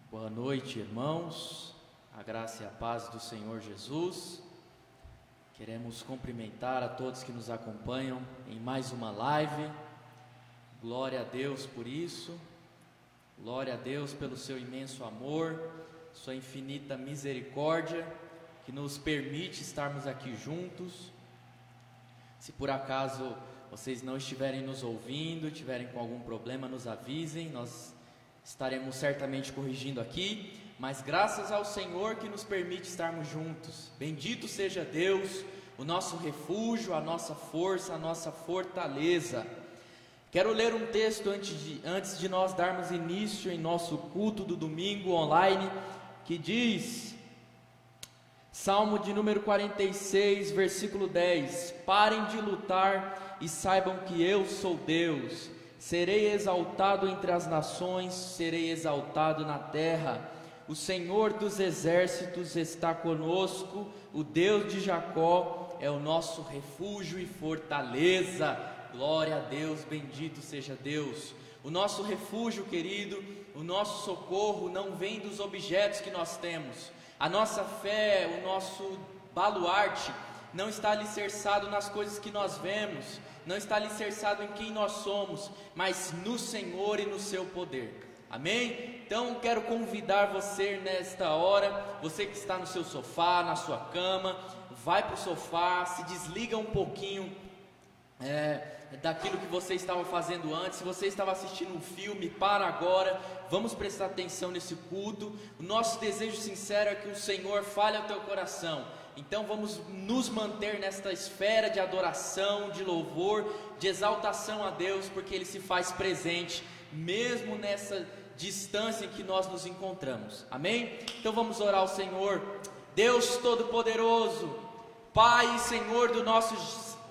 Boa noite, irmãos, a graça e a paz do Senhor Jesus. Queremos cumprimentar a todos que nos acompanham em mais uma live. Glória a Deus por isso, glória a Deus pelo seu imenso amor, sua infinita misericórdia, que nos permite estarmos aqui juntos. Se por acaso vocês não estiverem nos ouvindo, tiverem com algum problema, nos avisem, nós estaremos certamente corrigindo aqui, mas graças ao Senhor que nos permite estarmos juntos. Bendito seja Deus, o nosso refúgio, a nossa força, a nossa fortaleza. Quero ler um texto antes de nós darmos início em nosso culto do domingo online, que diz, Salmo de número 46, versículo 10: Parem de lutar e saibam que eu sou Deus. Serei exaltado entre as nações, serei exaltado na terra. O Senhor dos exércitos está conosco, o Deus de Jacó é o nosso refúgio e fortaleza. Glória a Deus, bendito seja Deus. O nosso refúgio, querido, o nosso socorro não vem dos objetos que nós temos. A nossa fé, o nosso baluarte, não está alicerçado nas coisas que nós vemos, não está alicerçado em quem nós somos, mas no Senhor e no seu poder. Amém? Então quero convidar você nesta hora, você que está no seu sofá, na sua cama, vai para o sofá, se desliga um pouquinho daquilo que você estava fazendo antes. Se você estava assistindo um filme, para agora, vamos prestar atenção nesse culto. O nosso desejo sincero é que o Senhor fale ao teu coração. Então vamos nos manter nesta esfera de adoração, de louvor, de exaltação a Deus, porque Ele se faz presente, mesmo nessa distância em que nós nos encontramos. Amém? Então vamos orar ao Senhor. Deus Todo-Poderoso, Pai e Senhor do nosso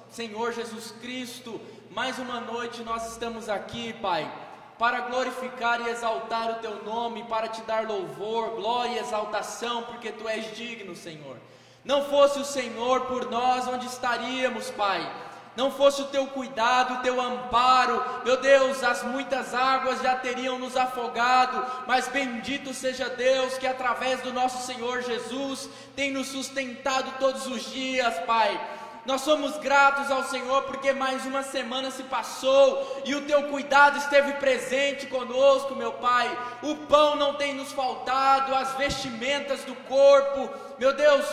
Senhor Jesus Cristo, mais uma noite nós estamos aqui, Pai, para glorificar e exaltar o Teu nome, para Te dar louvor, glória e exaltação, porque Tu és digno, Senhor. Não fosse o Senhor por nós, onde estaríamos, Pai? Não fosse o Teu cuidado, o Teu amparo, meu Deus, as muitas águas já teriam nos afogado, mas bendito seja Deus, que através do nosso Senhor Jesus, tem nos sustentado todos os dias, Pai. Nós somos gratos ao Senhor, porque mais uma semana se passou, e o Teu cuidado esteve presente conosco, meu Pai. O pão não tem nos faltado, as vestimentas do corpo, meu Deus,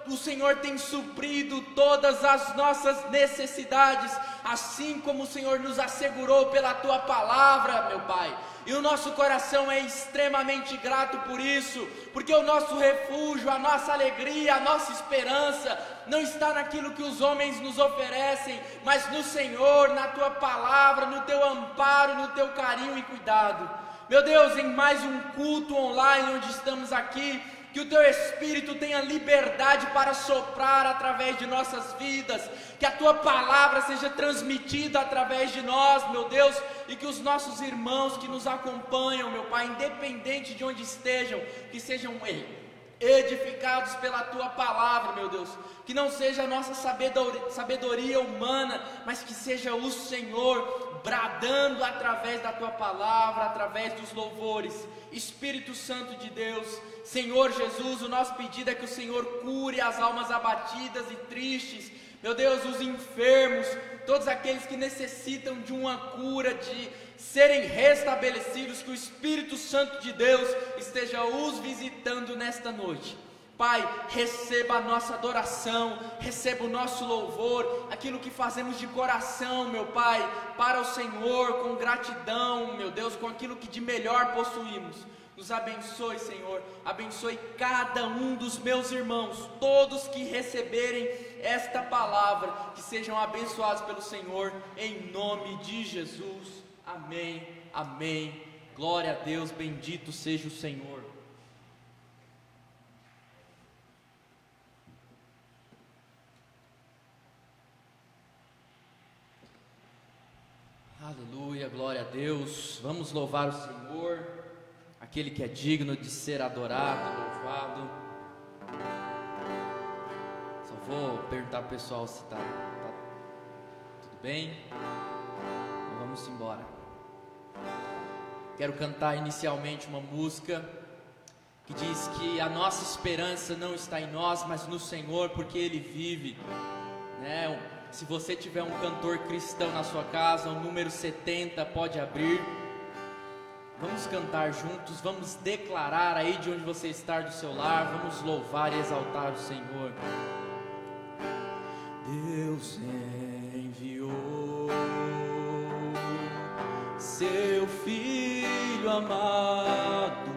o Senhor tem suprido todas as nossas necessidades, assim como o Senhor nos assegurou pela Tua palavra, meu Pai. E o nosso coração é extremamente grato por isso, porque o nosso refúgio, a nossa alegria, a nossa esperança não está naquilo que os homens nos oferecem, mas no Senhor, na Tua palavra, no Teu amparo, no Teu carinho e cuidado. Meu Deus, em mais um culto online onde estamos aqui, que o Teu Espírito tenha liberdade para soprar através de nossas vidas, que a Tua palavra seja transmitida através de nós, meu Deus, e que os nossos irmãos que nos acompanham, meu Pai, independente de onde estejam, que sejam edificados pela Tua palavra, meu Deus, que não seja a nossa sabedoria humana, mas que seja o Senhor bradando através da Tua palavra, através dos louvores. Espírito Santo de Deus, Senhor Jesus, o nosso pedido é que o Senhor cure as almas abatidas e tristes, Meu Deus, os enfermos, todos aqueles que necessitam de uma cura, de serem restabelecidos, que o Espírito Santo de Deus esteja os visitando nesta noite. Pai, receba a nossa adoração, receba o nosso louvor, aquilo que fazemos de coração, meu Pai, para o Senhor, com gratidão, meu Deus, com aquilo que de melhor possuímos. Nos abençoe, Senhor, abençoe cada um dos meus irmãos, todos que receberem esta palavra, que sejam abençoados pelo Senhor, em nome de Jesus, amém, amém, glória a Deus, bendito seja o Senhor. Aleluia, glória a Deus, vamos louvar o Senhor, aquele que é digno de ser adorado, louvado. Só vou perguntar para o pessoal se está tudo bem. Então vamos embora. Quero cantar inicialmente uma música que diz que a nossa esperança não está em nós, mas no Senhor, porque Ele vive, né? Se você tiver um cantor cristão na sua casa, o número 70 pode abrir. Vamos cantar juntos, vamos declarar aí de onde você está do seu lar, vamos louvar e exaltar o Senhor. Deus enviou seu Filho amado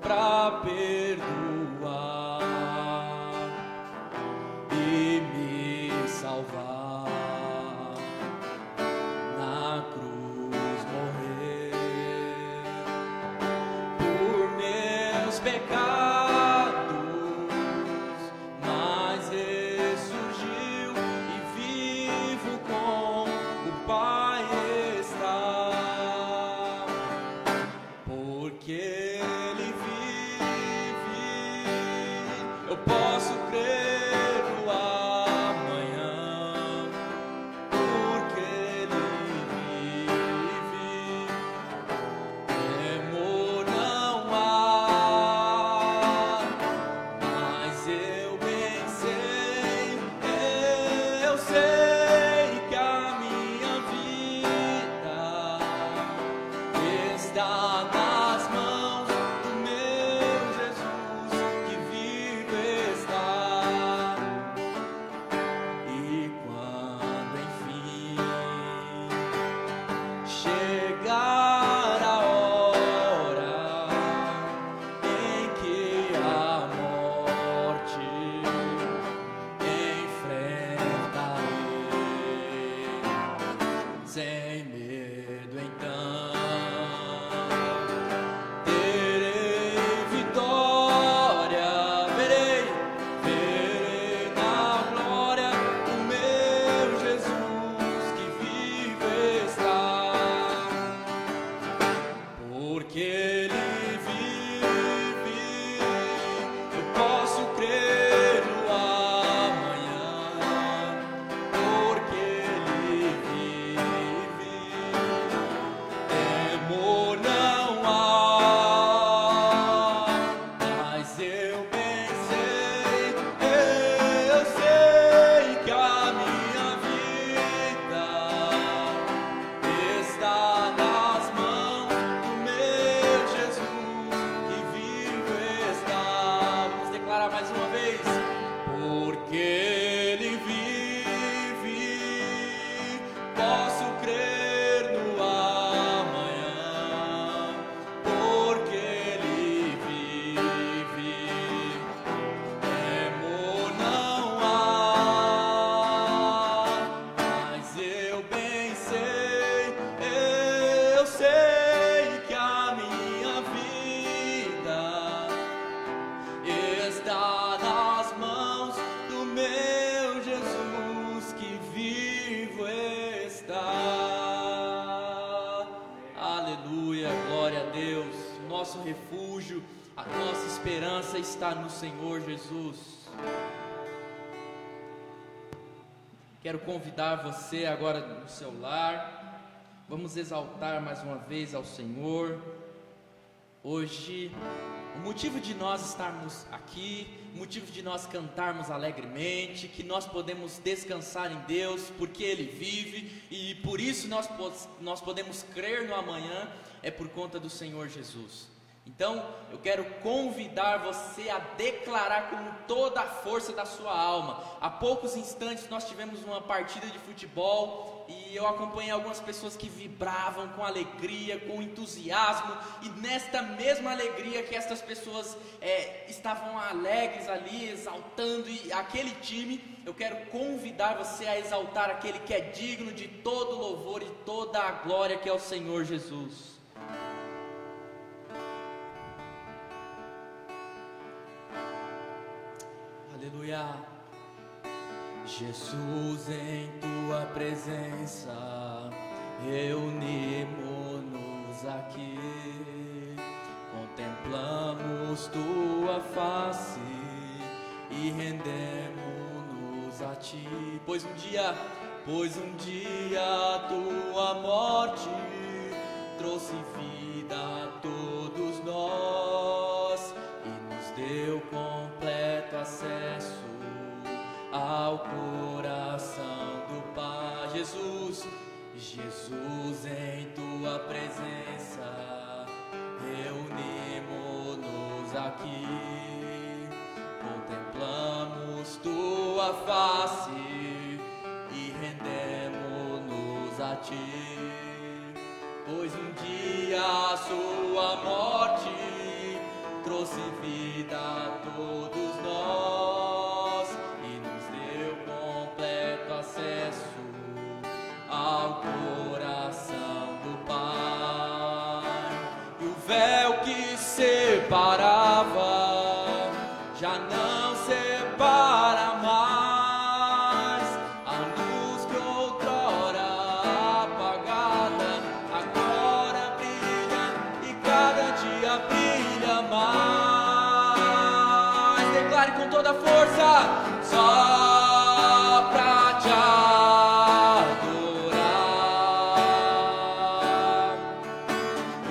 para perdoar e me salvar. Na cruz morrer por meus pecados, mas ressurgiu e vivo com o Pai está, porque Ele vive, eu posso crer no amanhã, porque Ele vive, temor não há, mas eu bem sei, eu sei que a minha vida está nas mãos do meu Jesus, que vive está. E quando enfim chegar a hora em que a morte enfrentarei, sem medo então terei vitória, verei na glória o meu Jesus, que vive está, porque Ele vive, eu posso crer no amanhã, porque Ele vive, temor não há, mas eu bem sei, eu sei que a minha vida está nas mãos do meu Jesus, que vive está. Vamos declarar mais uma vez, porque Ele vive, posso crer no amanhã, porque Ele vive, temor não há, mas eu bem sei, eu sei que a minha vida está nas mãos do meu Jesus, que vivo está. Aleluia, glória a Deus. Nosso refúgio, a nossa esperança está no Senhor Jesus. Quero convidar você agora no seu lar. Vamos exaltar mais uma vez ao Senhor. Hoje O motivo de nós estarmos aqui, o motivo de nós cantarmos alegremente, que nós podemos descansar em Deus, porque Ele vive, e por isso nós podemos crer no amanhã, é por conta do Senhor Jesus. Então, eu quero convidar você a declarar com toda a força da sua alma. Há poucos instantes nós tivemos uma partida de futebol e eu acompanhei algumas pessoas que vibravam com alegria, com entusiasmo, e nesta mesma alegria que estas pessoas estavam alegres ali, exaltando aquele time, eu quero convidar você a exaltar aquele que é digno de todo louvor e toda a glória, que é o Senhor Jesus. Aleluia. Jesus, em tua presença reunimos-nos aqui, contemplamos tua face e rendemos-nos a ti. Pois um dia tua morte trouxe vida a todos nós e nos deu completo acesso ao coração do Pai. Jesus, em tua presença reunimos-nos aqui, contemplamos tua face e rendemos-nos a ti. Pois um dia a sua morte trouxe vida a todos nós e nos deu completo acesso ao coração do Pai. E o véu que separava já não separa mais. A luz que outrora apagada agora brilha e cada dia brilha mais. Declare com toda a força: só pra te adorar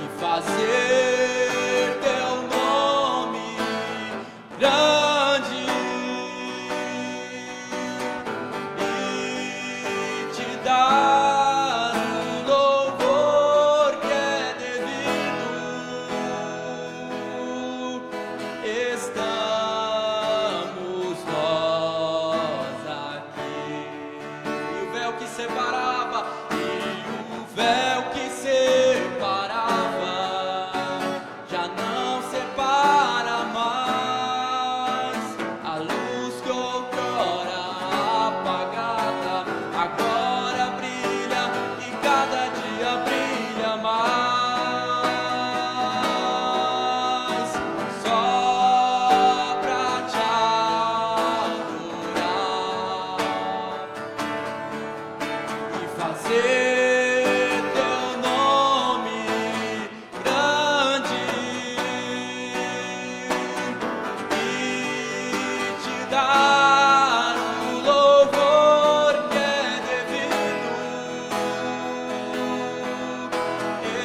e fazer teu nome grande e te dar o louvor que é devido. Estamos nós aqui. E o véu que separava, já não separa mais. A luz que outrora apagada agora brilha e cada dia brilha mais. Só pra te adorar e fazer teu nome grande e te dar o louvor que é devido.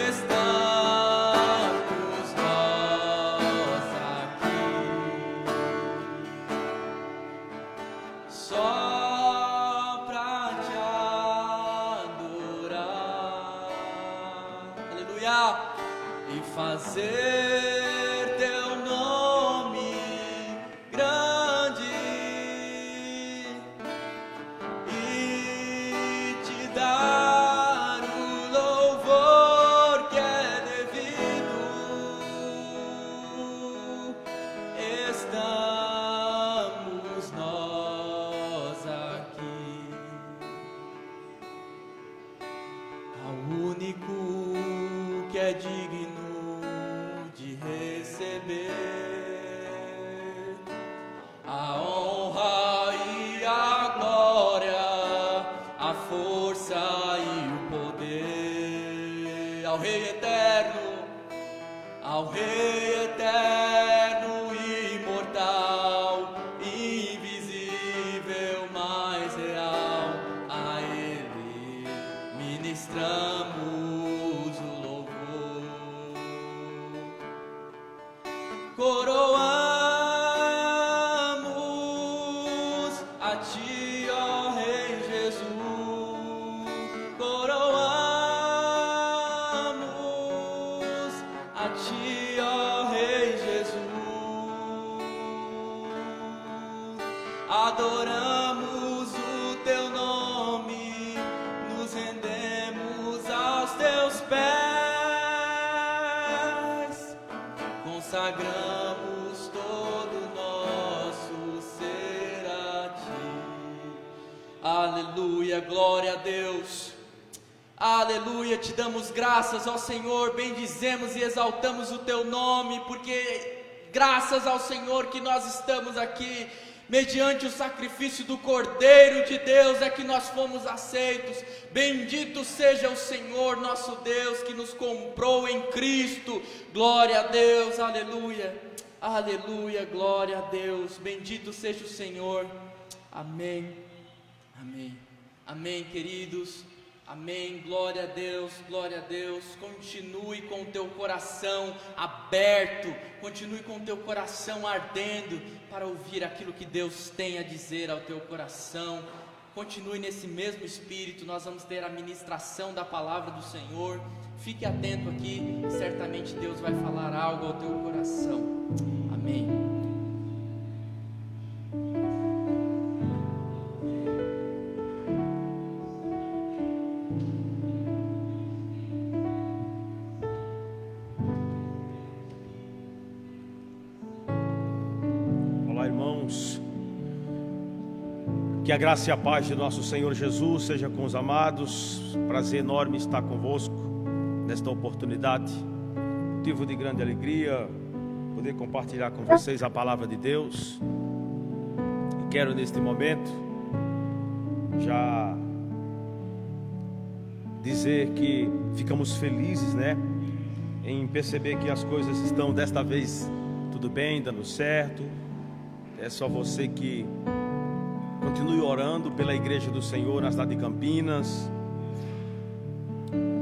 Estamos nós aqui, só pra te adorar, aleluia, e fazer teu nome grande e te dar o louvor que é devido. Estamos nós aqui. Ao único que é digno de receber a honra e a glória, a força e o poder, ao Rei eterno, imortal, invisível, mais real, a Ele ministramos o louvor. Coroamos a Ti, ó Rei Jesus. Coroamos a Ti, ó Rei Jesus. Adoramos o Teu nome, nos rendemos aos Teus pés, consagramos todo nosso ser a Ti. Aleluia, glória a Deus. Aleluia, Te damos graças, ó Senhor, bendizemos e exaltamos o Teu nome, porque graças ao Senhor que nós estamos aqui. Mediante o sacrifício do Cordeiro de Deus é que nós fomos aceitos. Bendito seja o Senhor nosso Deus, que nos comprou em Cristo. Glória a Deus, aleluia, aleluia, glória a Deus. Bendito seja o Senhor. Amém, amém, amém, queridos. Amém, glória a Deus, glória a Deus. Continue com o teu coração aberto, continue com o teu coração ardendo para ouvir aquilo que Deus tem a dizer ao teu coração. Continue nesse mesmo espírito, nós vamos ter a ministração da palavra do Senhor. Fique atento aqui, certamente Deus vai falar algo ao teu coração. Amém. Que a graça e a paz de nosso Senhor Jesus seja com os amados. Prazer enorme estar convosco nesta oportunidade. Motivo de grande alegria poder compartilhar com vocês a palavra de Deus. E quero neste momento já dizer que ficamos felizes, em perceber que as coisas estão desta vez tudo bem, dando certo. É só você que continue orando pela igreja do Senhor na cidade de Campinas,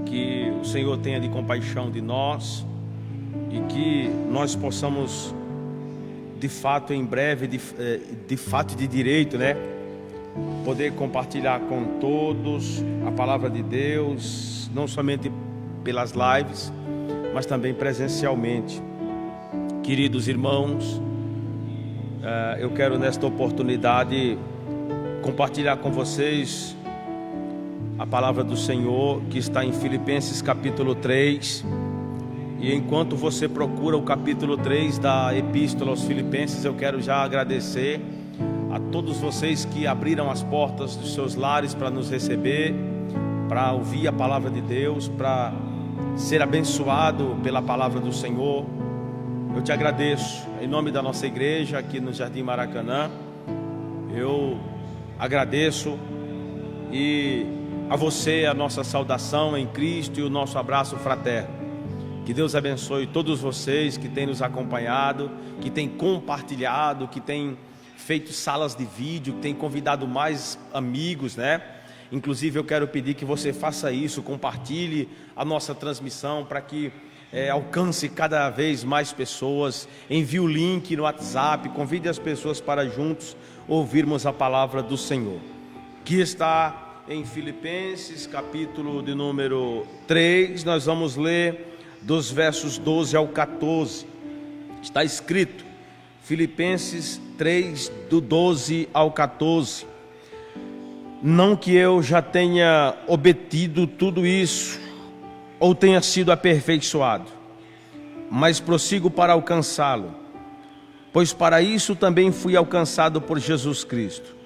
que o Senhor tenha de compaixão de nós e que nós possamos de fato em breve, de fato e de direito, poder compartilhar com todos a palavra de Deus, não somente pelas lives, mas também presencialmente. Queridos irmãos, eu quero nesta oportunidade compartilhar com vocês a palavra do Senhor que está em Filipenses capítulo 3. E enquanto você procura o capítulo 3 da Epístola aos Filipenses, eu quero já agradecer a todos vocês que abriram as portas dos seus lares para nos receber, para ouvir a palavra de Deus, para ser abençoado pela palavra do Senhor. Eu te agradeço em nome da nossa igreja aqui no Jardim Maracanã. Eu agradeço, e a você a nossa saudação em Cristo e o nosso abraço fraterno. Que Deus abençoe todos vocês que têm nos acompanhado, que têm compartilhado, que têm feito salas de vídeo, que têm convidado mais amigos, Inclusive eu quero pedir que você faça isso, compartilhe a nossa transmissão para que alcance cada vez mais pessoas. Envie o link no WhatsApp, convide as pessoas para juntos ouvirmos a palavra do Senhor, que está em Filipenses capítulo de número 3. Nós vamos ler dos versos 12 ao 14. Está escrito, Filipenses 3, do 12 ao 14: Não que eu já tenha obtido tudo isso, ou tenha sido aperfeiçoado, mas prossigo para alcançá-lo, pois para isso também fui alcançado por Jesus Cristo.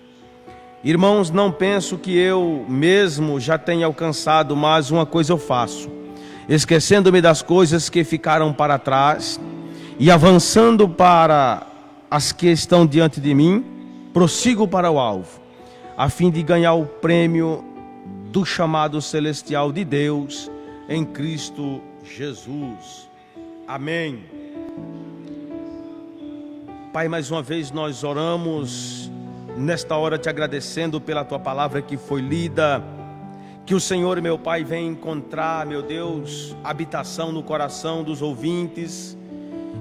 Irmãos, não penso que eu mesmo já tenha alcançado, mas uma coisa eu faço, esquecendo-me das coisas que ficaram para trás e avançando para as que estão diante de mim, prossigo para o alvo, a fim de ganhar o prêmio do chamado celestial de Deus em Cristo Jesus. Amém. Pai, mais uma vez nós oramos nesta hora te agradecendo pela tua palavra que foi lida. Que o Senhor, meu Pai, venha encontrar, meu Deus, habitação no coração dos ouvintes.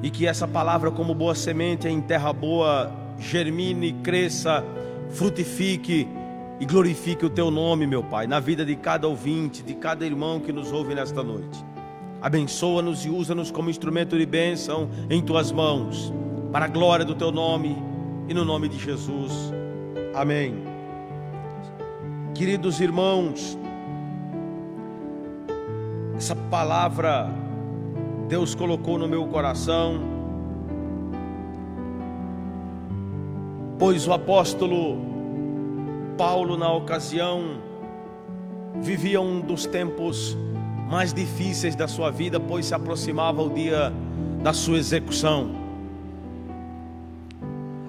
e que essa palavra, como boa semente em terra boa, germine, cresça, frutifique e glorifique o Teu nome, meu Pai, na vida de cada ouvinte, de cada irmão que nos ouve nesta noite. Abençoa-nos e usa-nos como instrumento de bênção em Tuas mãos, para a glória do Teu nome e no nome de Jesus. Amém. Queridos irmãos, essa palavra Deus colocou no meu coração, pois o apóstolo Paulo, na ocasião, vivia um dos tempos mais difíceis da sua vida, pois se aproximava o dia da sua execução.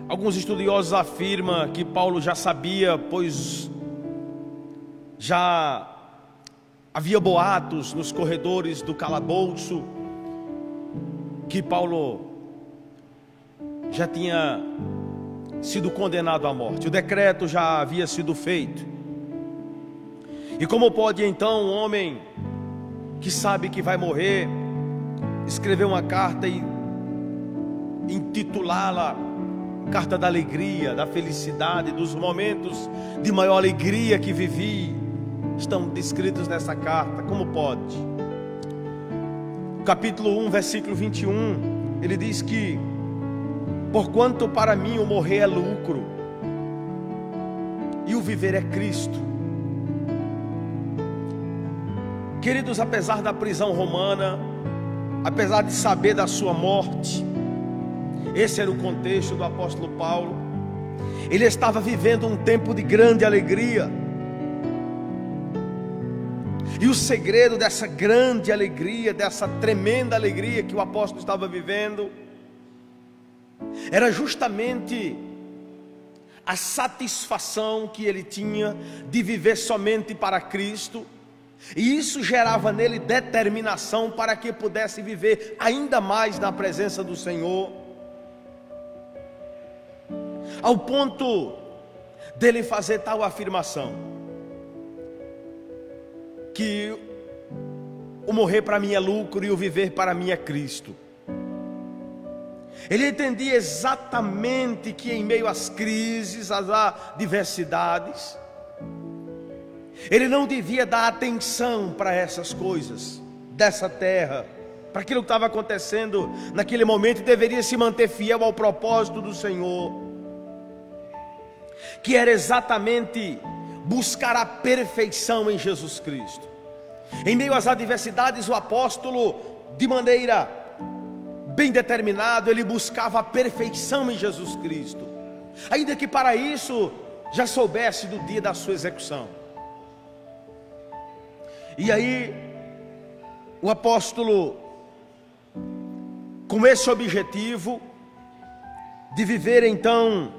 Alguns estudiosos afirmam que Paulo já sabia, pois já havia boatos nos corredores do calabouço que Paulo já tinha sido condenado à morte. O decreto já havia sido feito. E como pode então um homem que sabe que vai morrer escrever uma carta e intitulá-la Carta da Alegria, da felicidade, dos momentos de maior alegria que vivi, estão descritos nessa carta? Como pode? Capítulo 1, versículo 21, ele diz que: porquanto para mim o morrer é lucro, e o viver é Cristo. Queridos, apesar da prisão romana, apesar de saber da sua morte, esse era o contexto do apóstolo Paulo. Ele estava vivendo um tempo de grande alegria. E o segredo dessa grande alegria, dessa tremenda alegria que o apóstolo estava vivendo, era justamente a satisfação que ele tinha de viver somente para Cristo. E isso gerava nele determinação para que pudesse viver ainda mais na presença do Senhor, ao ponto dele fazer tal afirmação: que o morrer para mim é lucro e o viver para mim é Cristo. Ele entendia exatamente que em meio às crises, às adversidades, ele não devia dar atenção para essas coisas dessa terra, para aquilo que estava acontecendo naquele momento. Deveria se manter fiel ao propósito do Senhor, que era exatamente buscar a perfeição em Jesus Cristo. Em meio às adversidades, o apóstolo, de maneira bem determinada, ele buscava a perfeição em Jesus Cristo, ainda que para isso já soubesse do dia da sua execução. E aí o apóstolo, com esse objetivo de viver então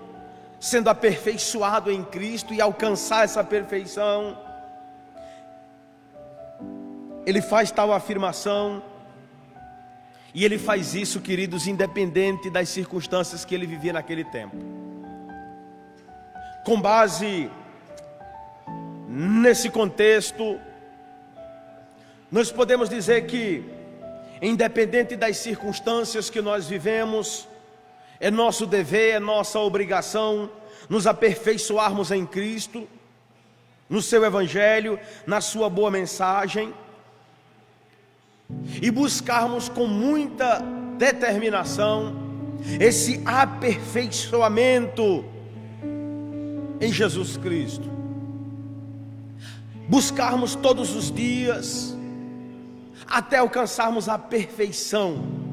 sendo aperfeiçoado em Cristo e alcançar essa perfeição, ele faz tal afirmação. E ele faz isso, queridos, independente das circunstâncias que ele vivia naquele tempo. Com base nesse contexto, nós podemos dizer que, independente das circunstâncias que nós vivemos, é nosso dever, é nossa obrigação nos aperfeiçoarmos em Cristo, no seu Evangelho, na sua boa mensagem, e buscarmos com muita determinação esse aperfeiçoamento em Jesus Cristo. Buscarmos todos os dias até alcançarmos a perfeição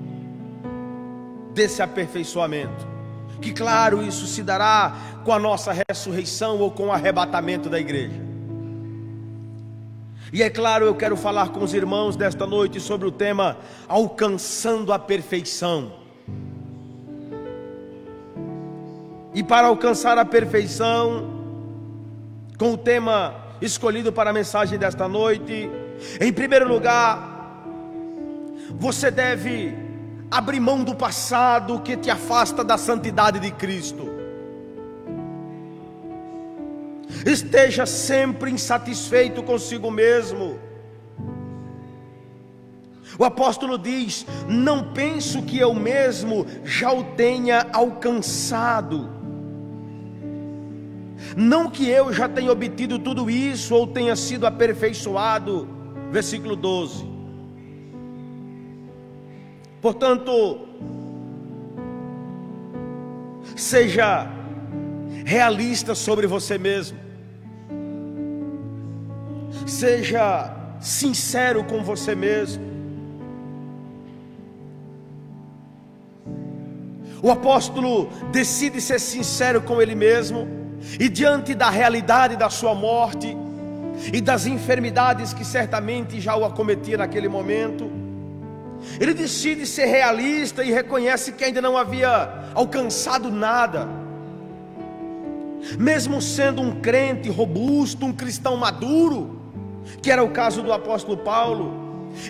desse aperfeiçoamento, que claro, isso se dará com a nossa ressurreição ou com o arrebatamento da igreja. E é claro, eu quero falar com os irmãos desta noite sobre o tema alcançando a perfeição. E para alcançar a perfeição, com o tema escolhido para a mensagem desta noite, em primeiro lugar, você deve abrir mão do passado que te afasta da santidade de Cristo. Esteja sempre insatisfeito consigo mesmo. O apóstolo diz: não penso que eu mesmo já o tenha alcançado, não que eu já tenha obtido tudo isso ou tenha sido aperfeiçoado. Versículo 12. Portanto, seja realista sobre você mesmo, seja sincero com você mesmo. O apóstolo decide ser sincero com ele mesmo, e diante da realidade da sua morte e das enfermidades que certamente já o acometia naquele momento, ele decide ser realista e reconhece que ainda não havia alcançado nada. Mesmo sendo um crente robusto, um cristão maduro, que era o caso do apóstolo Paulo,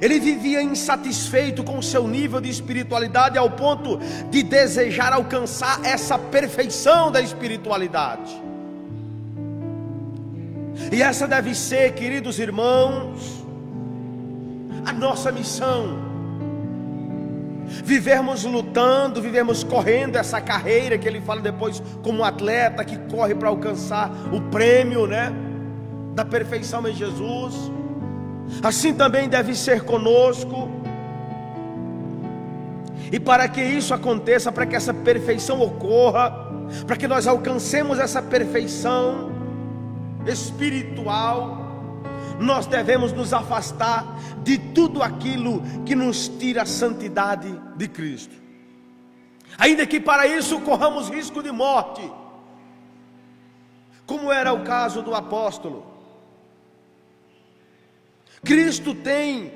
ele vivia insatisfeito com o seu nível de espiritualidade, ao ponto de desejar alcançar essa perfeição da espiritualidade. E essa deve ser, queridos irmãos, a nossa missão: vivermos lutando, vivermos correndo essa carreira que ele fala depois, como um atleta que corre para alcançar o prêmio, da perfeição em Jesus. Assim também deve ser conosco. E para que isso aconteça, para que essa perfeição ocorra, para que nós alcancemos essa perfeição espiritual, nós devemos nos afastar de tudo aquilo que nos tira a santidade de Cristo, ainda que para isso corramos risco de morte, como era o caso do apóstolo. Cristo tem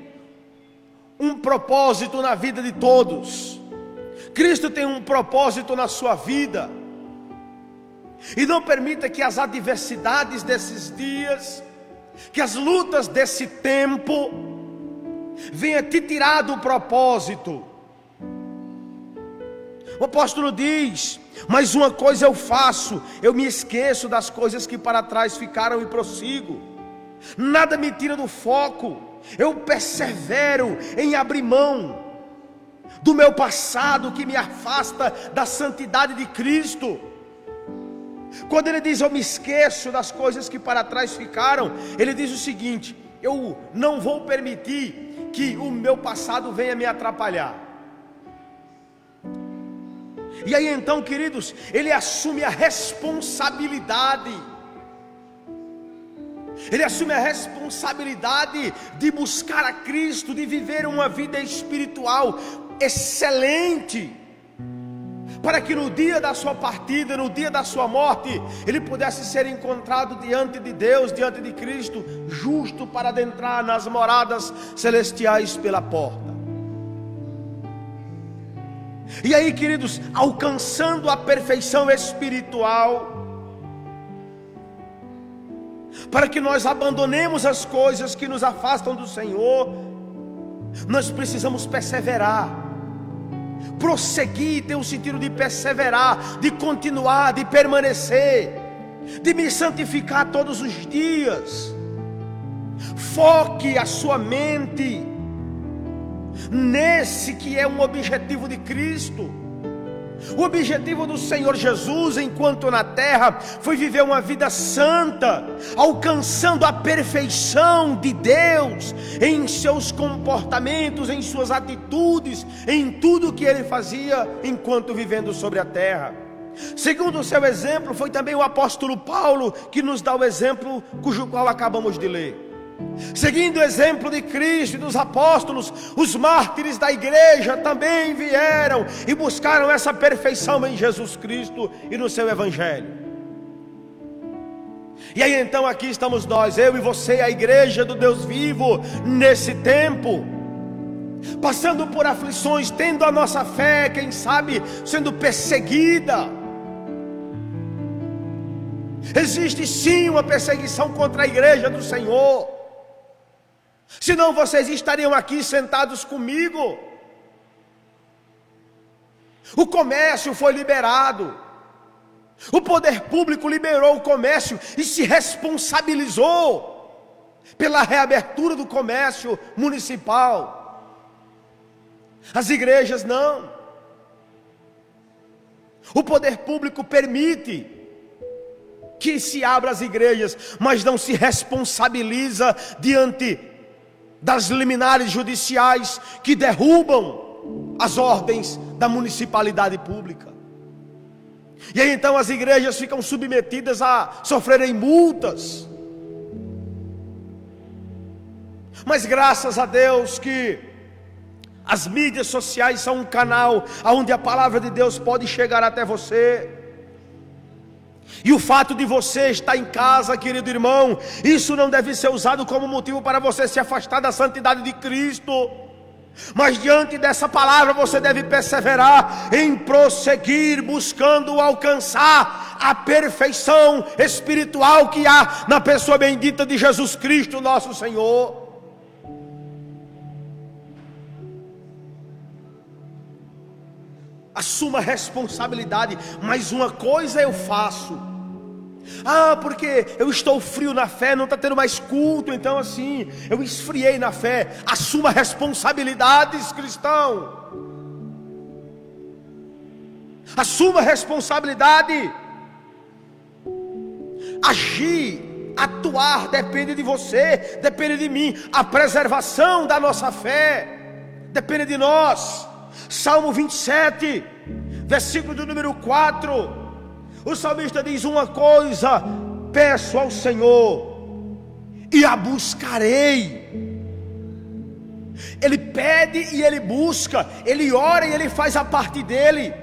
um propósito na vida de todos. Cristo tem um propósito na sua vida. E não permita que as adversidades desses dias, que as lutas desse tempo, venha te tirar do propósito. O apóstolo diz: mas uma coisa eu faço, eu me esqueço das coisas que para trás ficaram e prossigo. Nada me tira do foco, eu persevero em abrir mão do meu passado que me afasta da santidade de Cristo. Quando ele diz eu me esqueço das coisas que para trás ficaram, ele diz o seguinte: eu não vou permitir que o meu passado venha me atrapalhar. E aí então, queridos, ele assume a responsabilidade. Ele assume a responsabilidade de buscar a Cristo, de viver uma vida espiritual excelente, para que no dia da sua partida, no dia da sua morte, ele pudesse ser encontrado diante de Deus, diante de Cristo, justo para adentrar nas moradas celestiais pela porta. E aí, queridos, alcançando a perfeição espiritual, para que nós abandonemos as coisas que nos afastam do Senhor, nós precisamos perseverar, prosseguir. Tem o sentido de perseverar, de continuar, de permanecer, de me santificar todos os dias. Foque a sua mente nesse que é um objetivo de Cristo. O objetivo do Senhor Jesus enquanto na terra foi viver uma vida santa, alcançando a perfeição de Deus em seus comportamentos, em suas atitudes, em tudo que ele fazia enquanto vivendo sobre a terra. Segundo o seu exemplo, foi também o apóstolo Paulo que nos dá o exemplo cujo qual acabamos de ler. Seguindo o exemplo de Cristo e dos apóstolos, os mártires da igreja também vieram e buscaram essa perfeição em Jesus Cristo e no seu evangelho. E aí então aqui estamos nós, eu e você, a igreja do Deus vivo, nesse tempo, passando por aflições, tendo a nossa fé, quem sabe, sendo perseguida. Existe sim uma perseguição contra a igreja do Senhor, senão vocês estariam aqui sentados comigo. O comércio foi liberado, o poder público liberou o comércio e se responsabilizou pela reabertura do comércio municipal. As igrejas não. O poder público permite que se abra as igrejas, mas não se responsabiliza diante das liminares judiciais que derrubam as ordens da municipalidade pública. E aí então as igrejas ficam submetidas a sofrerem multas. Mas graças a Deus que as mídias sociais são um canal onde a palavra de Deus pode chegar até você. E o fato de você estar em casa, querido irmão, isso não deve ser usado como motivo para você se afastar da santidade de Cristo. Mas diante dessa palavra você deve perseverar em prosseguir, buscando alcançar a perfeição espiritual que há na pessoa bendita de Jesus Cristo, nosso Senhor. Assuma a responsabilidade. Mas uma coisa eu faço: porque eu estou frio na fé, não está tendo mais culto, então assim, eu esfriei na fé. Assuma responsabilidades, cristão. Assuma responsabilidade. Agir, atuar depende de você, depende de mim. A preservação da nossa fé depende de nós. Salmo 27, versículo do número 4, o salmista diz: uma coisa peço ao Senhor e a buscarei. Ele pede e ele busca, ele ora e ele faz a parte dele.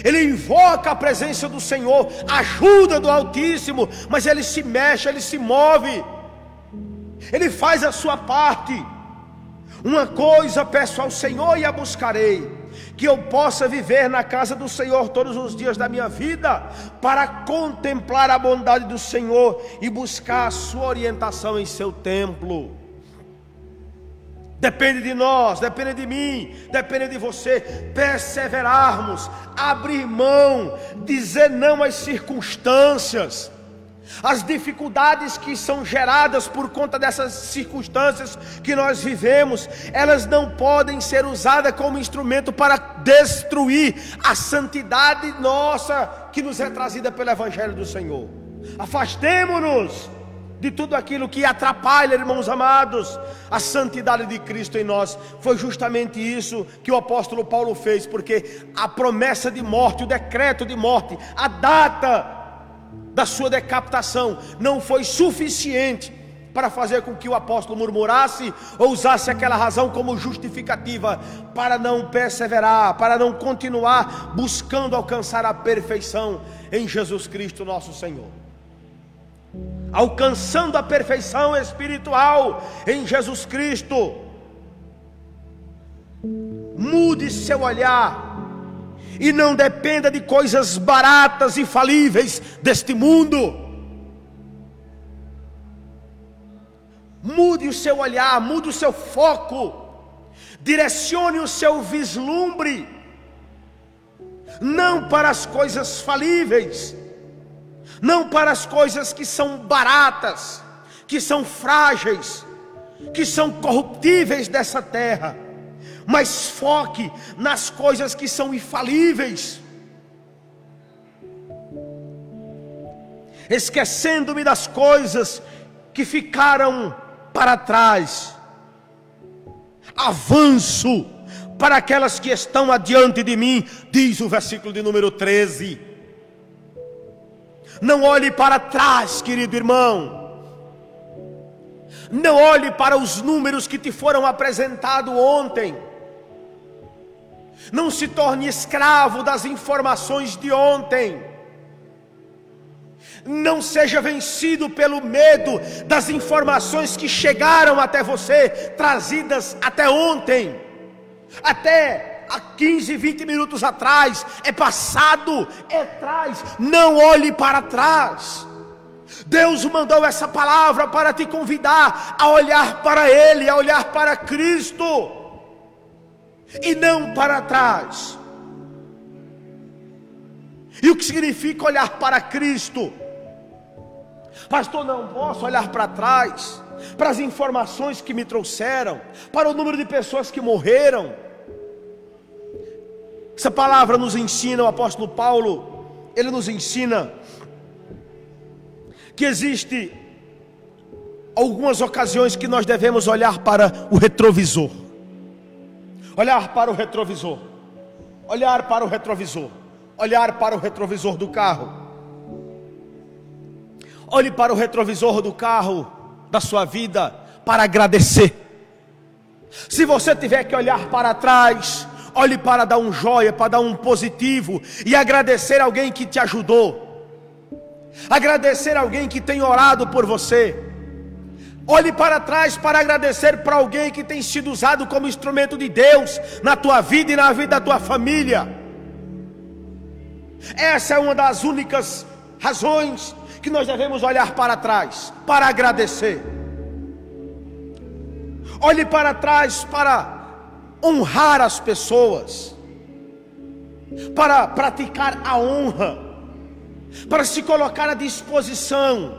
Ele invoca a presença do Senhor, a ajuda do Altíssimo, mas ele se mexe, ele se move, ele faz a sua parte. Uma coisa peço ao Senhor e a buscarei, que eu possa viver na casa do Senhor todos os dias da minha vida, para contemplar a bondade do Senhor e buscar a sua orientação em seu templo. Depende de nós, depende de mim, depende de você perseverarmos, abrir mão, dizer não às circunstâncias. As dificuldades que são geradas por conta dessas circunstâncias que nós vivemos, elas não podem ser usadas como instrumento para destruir a santidade nossa que nos é trazida pelo Evangelho do Senhor. Afastemo-nos de tudo aquilo que atrapalha, irmãos amados, a santidade de Cristo em nós. Foi justamente isso que o apóstolo Paulo fez, porque a promessa de morte, o decreto de morte, a data da sua decapitação não foi suficiente para fazer com que o apóstolo murmurasse ou usasse aquela razão como justificativa para não perseverar, para não continuar buscando alcançar a perfeição em Jesus Cristo nosso Senhor. Alcançando a perfeição espiritual em Jesus Cristo, mude seu olhar e não dependa de coisas baratas e falíveis deste mundo. Mude o seu olhar, mude o seu foco, direcione o seu vislumbre, não para as coisas falíveis, não para as coisas que são baratas, que são frágeis, que são corruptíveis dessa terra, mas foque nas coisas que são infalíveis. Esquecendo-me das coisas que ficaram para trás, avanço para aquelas que estão adiante de mim, diz o versículo de número 13. Não olhe para trás, querido irmão. Não olhe para os números que te foram apresentados ontem. Não se torne escravo das informações de ontem. Não seja vencido pelo medo das informações que chegaram até você, trazidas até ontem, até há 15, 20 minutos atrás. É passado, é trás. Não olhe para trás. Deus mandou essa palavra para te convidar a olhar para Ele, a olhar para Cristo, e não para trás. E o que significa olhar para Cristo? Pastor, não posso olhar para trás, para as informações que me trouxeram, para o número de pessoas que morreram. Essa palavra nos ensina, o apóstolo Paulo, ele nos ensina que existe algumas ocasiões que nós devemos olhar para o retrovisor. Olhar para o retrovisor. Olhar para o retrovisor. Olhar para o retrovisor do carro. Olhe para o retrovisor do carro da sua vida para agradecer. Se você tiver que olhar para trás, olhe para dar um joia, para dar um positivo e agradecer alguém que te ajudou. Agradecer alguém que tem orado por você. Olhe para trás para agradecer para alguém que tem sido usado como instrumento de Deus na tua vida e na vida da tua família. Essa é uma das únicas razões que nós devemos olhar para trás, para agradecer. Olhe para trás para honrar as pessoas, para praticar a honra, para se colocar à disposição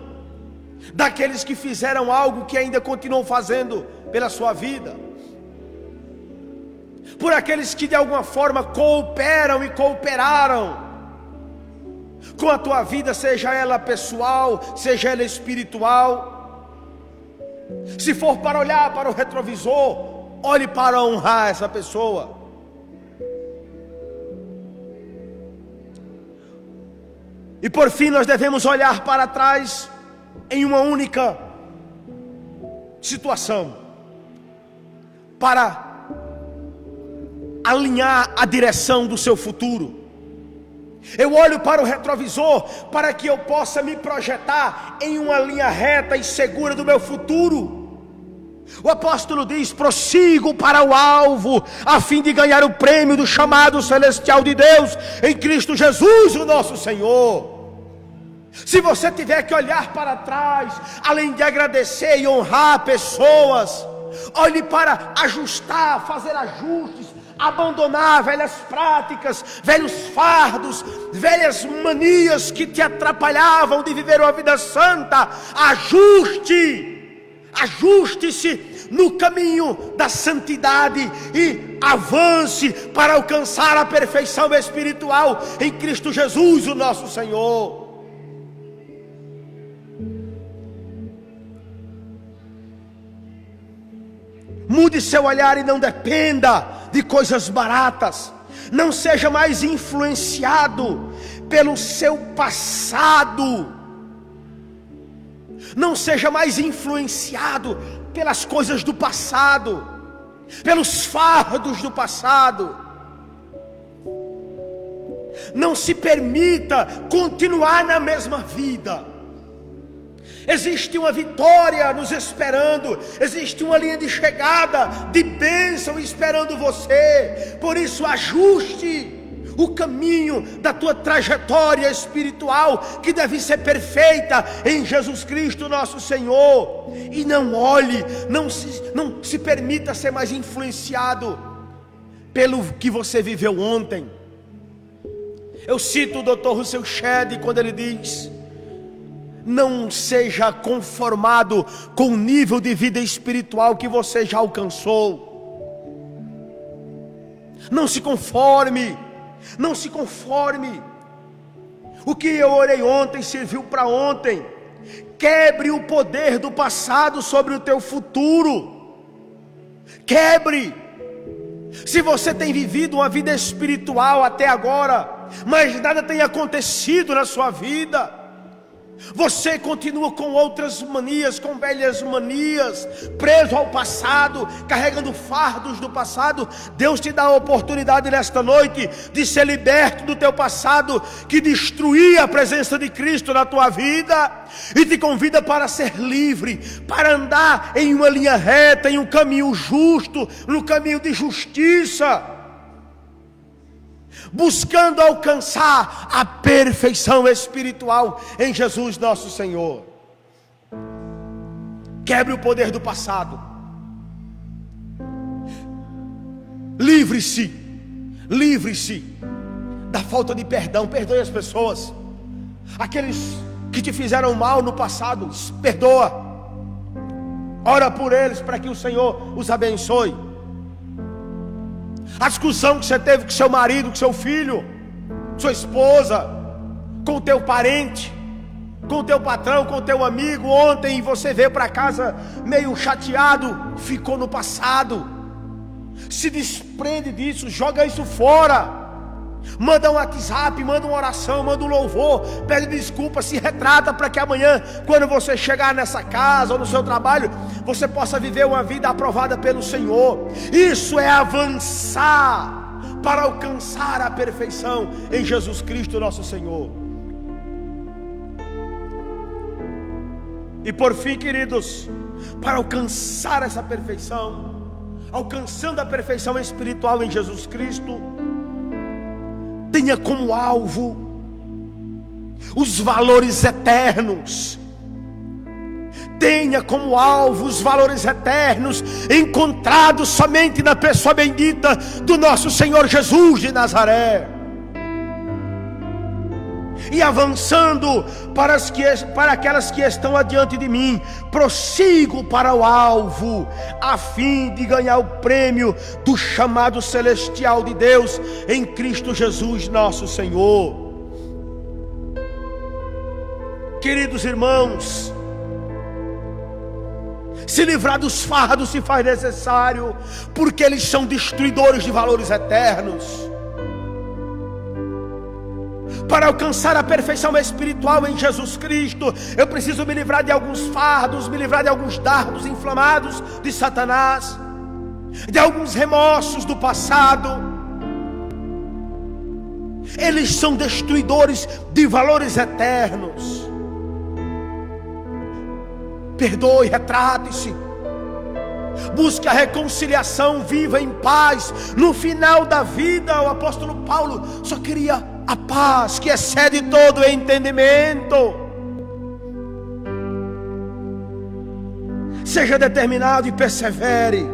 daqueles que fizeram algo que ainda continuam fazendo pela sua vida, por aqueles que de alguma forma cooperam e cooperaram com a tua vida, seja ela pessoal, seja ela espiritual. Se for para olhar para o retrovisor, olhe para honrar essa pessoa. E por fim, nós devemos olhar para trás em uma única situação, para alinhar a direção do seu futuro. Eu olho para o retrovisor para que eu possa me projetar em uma linha reta e segura do meu futuro. O apóstolo diz: prossigo para o alvo, a fim de ganhar o prêmio do chamado celestial de Deus em Cristo Jesus, o nosso Senhor. Se você tiver que olhar para trás, além de agradecer e honrar pessoas, olhe para ajustar, fazer ajustes, abandonar velhas práticas, velhos fardos, velhas manias que te atrapalhavam de viver uma vida santa. Ajuste-se no caminho da santidade e avance para alcançar a perfeição espiritual em Cristo Jesus, o nosso Senhor. Mude seu olhar e não dependa de coisas baratas. Não seja mais influenciado pelo seu passado. Não seja mais influenciado pelas coisas do passado, pelos fardos do passado. Não se permita continuar na mesma vida. Existe uma vitória nos esperando, existe uma linha de chegada, de bênção esperando você. Por isso, ajuste o caminho da tua trajetória espiritual, que deve ser perfeita em Jesus Cristo nosso Senhor. E não olhe, não se permita ser mais influenciado pelo que você viveu ontem. Eu cito o Dr. Russell Shedd quando ele diz: não seja conformado com o nível de vida espiritual que você já alcançou. Não se conforme. Não se conforme. O que eu orei ontem serviu para ontem. Quebre o poder do passado sobre o teu futuro. Quebre. Se você tem vivido uma vida espiritual até agora, mas nada tem acontecido na sua vida, você continua com outras manias, com velhas manias, preso ao passado, carregando fardos do passado. Deus te dá a oportunidade nesta noite de ser liberto do teu passado, que destruía a presença de Cristo na tua vida, e te convida para ser livre, para andar em uma linha reta, em um caminho justo, no caminho de justiça, buscando alcançar a perfeição espiritual em Jesus nosso Senhor. Quebre o poder do passado. Livre-se da falta de perdão. Perdoe as pessoas, aqueles que te fizeram mal no passado. Perdoa. Ora por eles para que o Senhor os abençoe. a discussão que você teve com seu marido, com seu filho, sua esposa, com o teu parente, com o teu patrão, com o teu amigo ontem, e você veio para casa meio chateado, ficou no passado. Se desprende disso, joga isso fora. Manda um WhatsApp, manda uma oração, manda um louvor, pede desculpa, se retrata, para que amanhã, quando você chegar nessa casa ou no seu trabalho, você possa viver uma vida aprovada pelo Senhor. Isso é avançar para alcançar a perfeição em Jesus Cristo nosso Senhor. E por fim, queridos, para alcançar essa perfeição, alcançando a perfeição espiritual em Jesus Cristo, tenha como alvo os valores eternos. Tenha como alvo os valores eternos encontrados somente na pessoa bendita do nosso Senhor Jesus de Nazaré. E avançando para aquelas que estão adiante de mim, prossigo para o alvo, a fim de ganhar o prêmio do chamado celestial de Deus em Cristo Jesus nosso Senhor. Queridos irmãos, se livrar dos fardos se faz necessário, porque eles são destruidores de valores eternos. Para alcançar a perfeição espiritual em Jesus Cristo, eu preciso me livrar de alguns fardos, me livrar de alguns dardos inflamados de Satanás, de alguns remorsos do passado. Eles são destruidores de valores eternos. Perdoe, retrate-se, busque a reconciliação, viva em paz. No final da vida, o apóstolo Paulo só queria a paz que excede todo entendimento. Seja determinado e persevere.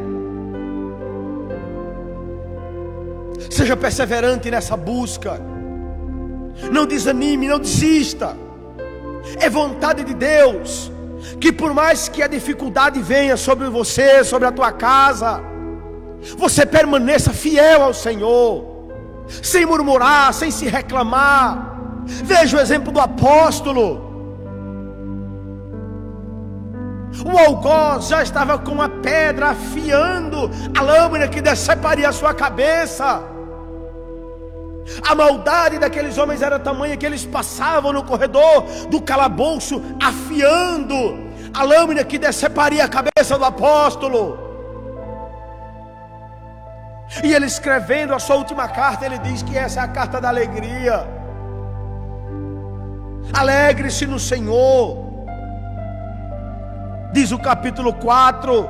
Seja perseverante nessa busca. Não desanime, não desista. É vontade de Deus que, por mais que a dificuldade venha sobre você, sobre a tua casa, você permaneça fiel ao Senhor, sem murmurar, sem se reclamar. Veja o exemplo do apóstolo. O algoz já estava com a pedra afiando a lâmina que deceparia a sua cabeça. A maldade daqueles homens era tamanha que eles passavam no corredor do calabouço afiando a lâmina que deceparia a cabeça do apóstolo. E ele, escrevendo a sua última carta, ele diz que essa é a carta da alegria. Alegre-se no Senhor. Diz o capítulo 4,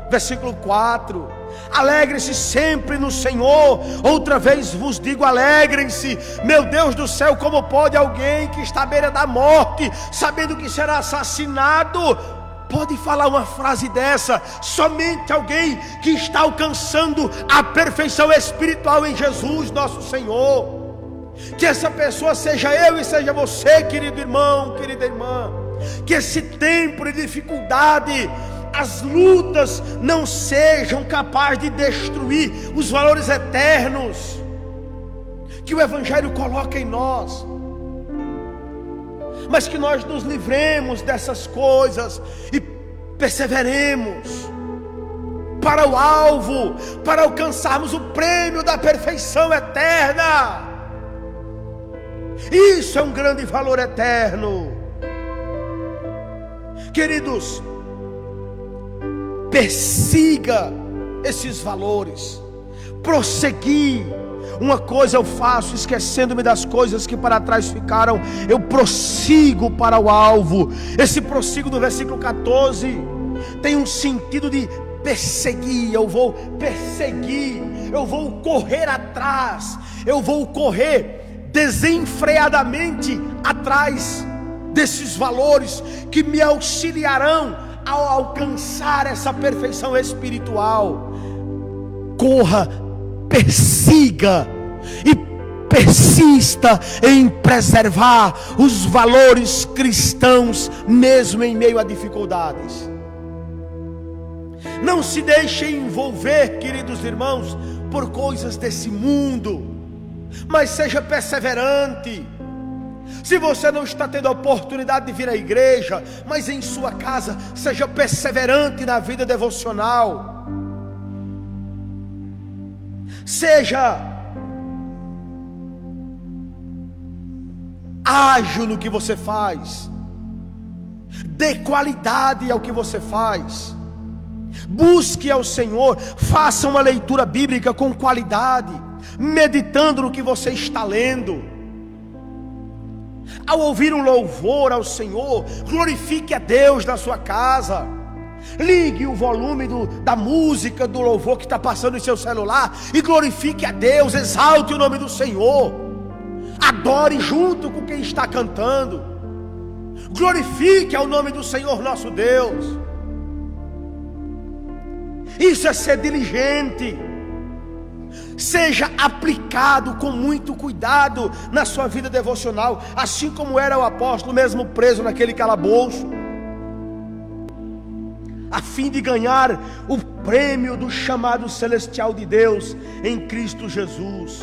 versículo 4. Alegre-se sempre no Senhor. Outra vez vos digo, alegrem-se. Meu Deus do céu, como pode alguém que está à beira da morte, sabendo que será assassinado, pode falar uma frase dessa? Somente alguém que está alcançando a perfeição espiritual em Jesus nosso Senhor. Que essa pessoa seja eu e seja você, querido irmão, querida irmã. Que esse tempo de dificuldade, as lutas não sejam capazes de destruir os valores eternos que o Evangelho coloca em nós, mas que nós nos livremos dessas coisas e perseveremos para o alvo, para alcançarmos o prêmio da perfeição eterna. Isso é um grande valor eterno. Queridos, persiga esses valores, prosseguir. Uma coisa eu faço, esquecendo-me das coisas que para trás ficaram, eu prossigo para o alvo. Esse prossigo do versículo 14 tem um sentido de perseguir. Eu vou perseguir, eu vou correr atrás, eu vou correr desenfreadamente atrás desses valores que me auxiliarão ao alcançar essa perfeição espiritual. Corra, persiga e persista em preservar os valores cristãos, mesmo em meio a dificuldades. Não se deixe envolver, queridos irmãos, por coisas desse mundo, mas seja perseverante. Se você não está tendo a oportunidade de vir à igreja, mas em sua casa, seja perseverante na vida devocional. Seja ágil no que você faz. Dê qualidade ao que você faz. Busque ao Senhor. Faça uma leitura bíblica com qualidade, meditando no que você está lendo. Ao ouvir um louvor ao Senhor, glorifique a Deus na sua casa. Ligue o volume da música, do louvor que está passando em seu celular e glorifique a Deus, exalte o nome do Senhor. Adore junto com quem está cantando. Glorifique ao nome do Senhor nosso Deus. Isso é ser diligente. Seja aplicado com muito cuidado na sua vida devocional, assim como era o apóstolo, mesmo preso naquele calabouço, a fim de ganhar o prêmio do chamado celestial de Deus em Cristo Jesus.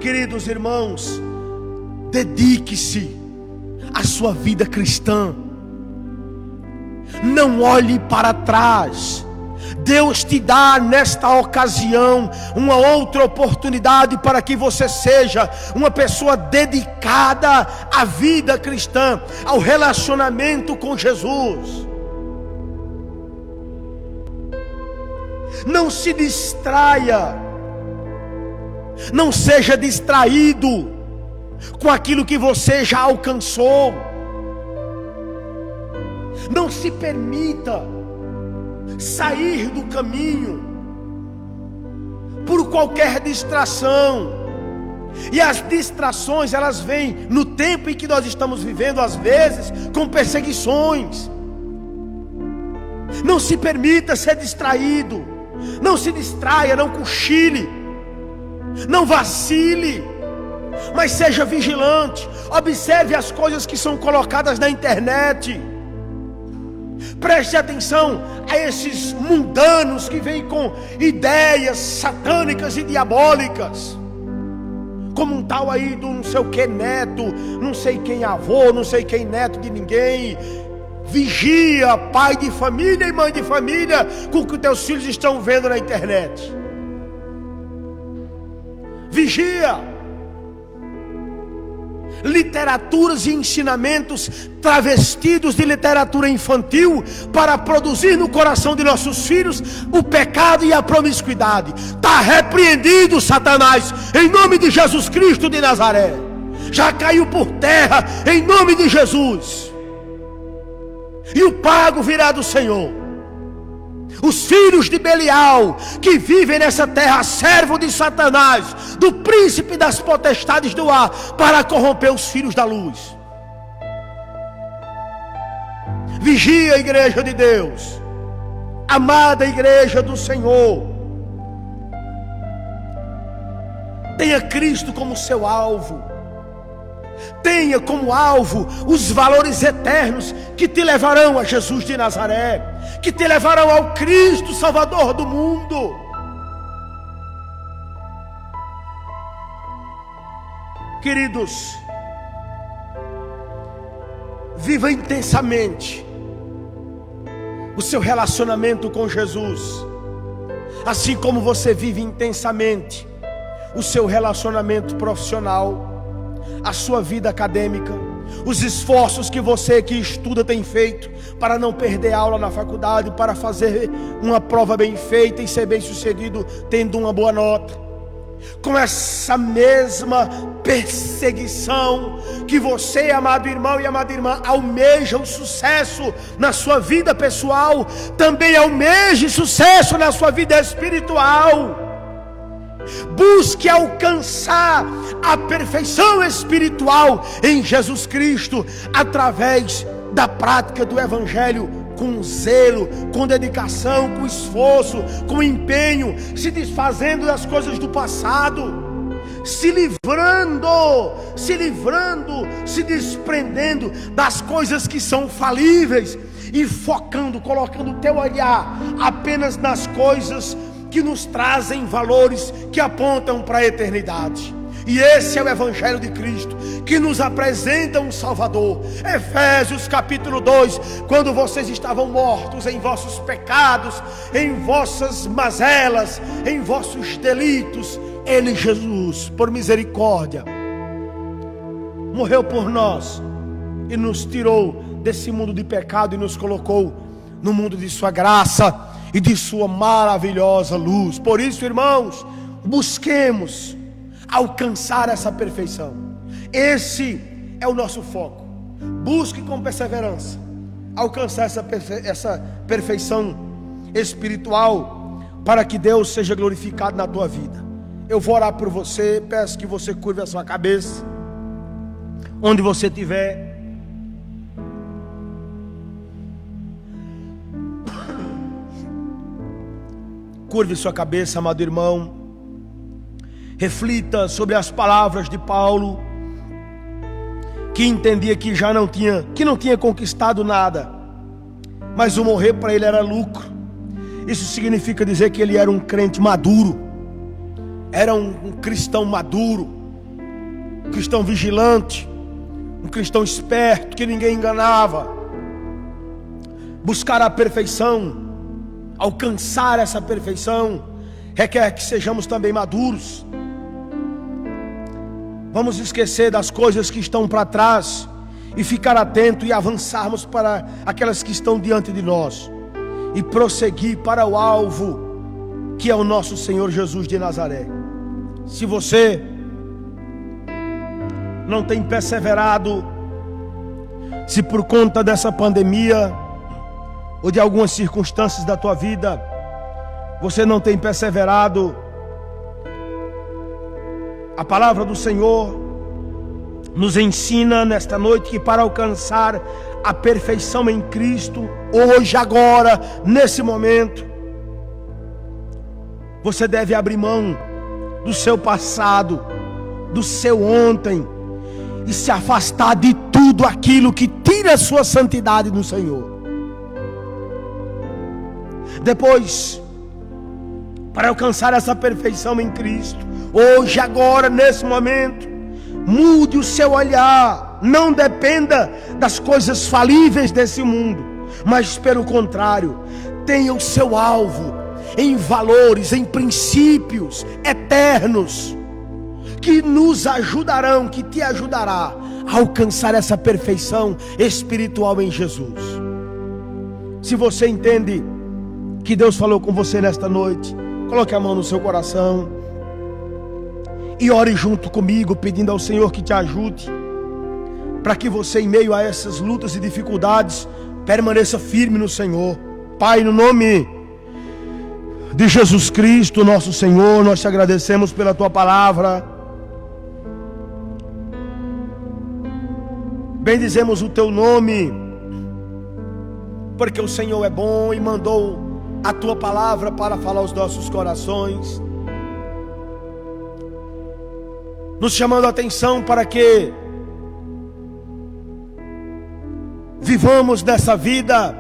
Queridos irmãos, dedique-se à sua vida cristã. Não olhe para trás. Deus te dá nesta ocasião uma outra oportunidade para que você seja uma pessoa dedicada à vida cristã, ao relacionamento com Jesus. Não se distraia, não seja distraído com aquilo que você já alcançou. Não se permita sair do caminho por qualquer distração. E as distrações, elas vêm no tempo em que nós estamos vivendo, às vezes com perseguições. Não se permita ser distraído. Não se distraia, não cochile, não vacile, mas seja vigilante. Observe as coisas que são colocadas na internet. Preste atenção a esses mundanos que vêm com ideias satânicas e diabólicas, como um tal aí do não sei o que neto, não sei quem avô, não sei quem neto de ninguém. Vigia, pai de família e mãe de família, com o que teus filhos estão vendo na internet. Vigia. Literaturas e ensinamentos travestidos de literatura infantil para produzir no coração de nossos filhos o pecado e a promiscuidade. Está repreendido, Satanás, em nome de Jesus Cristo de Nazaré. Já caiu por terra em nome de Jesus. E o pago virá do Senhor. Os filhos de Belial, que vivem nessa terra, servo de Satanás, do príncipe das potestades do ar, para corromper os filhos da luz. Vigia, igreja de Deus, amada igreja do Senhor. Tenha Cristo como seu alvo. Tenha como alvo os valores eternos que te levarão a Jesus de Nazaré, que te levarão ao Cristo Salvador do mundo. Queridos, viva intensamente o seu relacionamento com Jesus, assim como você vive intensamente o seu relacionamento profissional, a sua vida acadêmica, os esforços que você que estuda tem feito para não perder aula na faculdade, para fazer uma prova bem feita e ser bem sucedido tendo uma boa nota. Com essa mesma perseguição que você, amado irmão e amada irmã, almeja o sucesso na sua vida pessoal, também almeje sucesso na sua vida espiritual. Busque alcançar a perfeição espiritual em Jesus Cristo, através da prática do Evangelho, com zelo, com dedicação, com esforço, com empenho, se desfazendo das coisas do passado, se desprendendo das coisas que são falíveis e colocando o teu olhar apenas nas coisas que nos trazem valores que apontam para a eternidade. E esse é o Evangelho de Cristo, que nos apresenta um Salvador. Efésios capítulo 2: quando vocês estavam mortos em vossos pecados, em vossas mazelas, em vossos delitos, Ele, Jesus, por misericórdia, morreu por nós e nos tirou desse mundo de pecado e nos colocou no mundo de sua graça e de sua maravilhosa luz. Por isso, irmãos, busquemos alcançar essa perfeição. Esse é o nosso foco. Busque com perseverança alcançar essa perfeição espiritual, para que Deus seja glorificado na tua vida. Eu vou orar por você. Peço que você curve a sua cabeça onde você estiver. Curve sua cabeça, amado irmão. Reflita sobre as palavras de Paulo, que entendia que não tinha conquistado nada, mas o morrer para ele era lucro. Isso significa dizer que ele era um crente maduro, era um cristão maduro, um cristão vigilante, um cristão esperto, que ninguém enganava. Buscar a perfeição, alcançar essa perfeição, requer que sejamos também maduros. Vamos esquecer das coisas que estão para trás e ficar atento e avançarmos para aquelas que estão diante de nós e prosseguir para o alvo, que é o nosso Senhor Jesus de Nazaré. Se você não tem perseverado, se por conta dessa pandemia ou de algumas circunstâncias da tua vida você não tem perseverado, a palavra do Senhor nos ensina nesta noite que para alcançar a perfeição em Cristo, hoje, agora, nesse momento, você deve abrir mão do seu passado, do seu ontem, e se afastar de tudo aquilo que tira a sua santidade do Senhor. Depois, para alcançar essa perfeição em Cristo, hoje, agora, nesse momento, mude o seu olhar. Não dependa das coisas falíveis desse mundo, mas pelo contrário, tenha o seu alvo em valores, em princípios eternos, que nos ajudarão, que te ajudará a alcançar essa perfeição espiritual em Jesus. Se você entende que Deus falou com você nesta noite, coloque a mão no seu coração e ore junto comigo, pedindo ao Senhor que te ajude, para que você, em meio a essas lutas e dificuldades, permaneça firme no Senhor. Pai, no nome de Jesus Cristo, nosso Senhor, nós te agradecemos pela tua palavra. Bendizemos o teu nome, porque o Senhor é bom e mandou a tua palavra para falar aos nossos corações, nos chamando a atenção para que vivamos dessa vida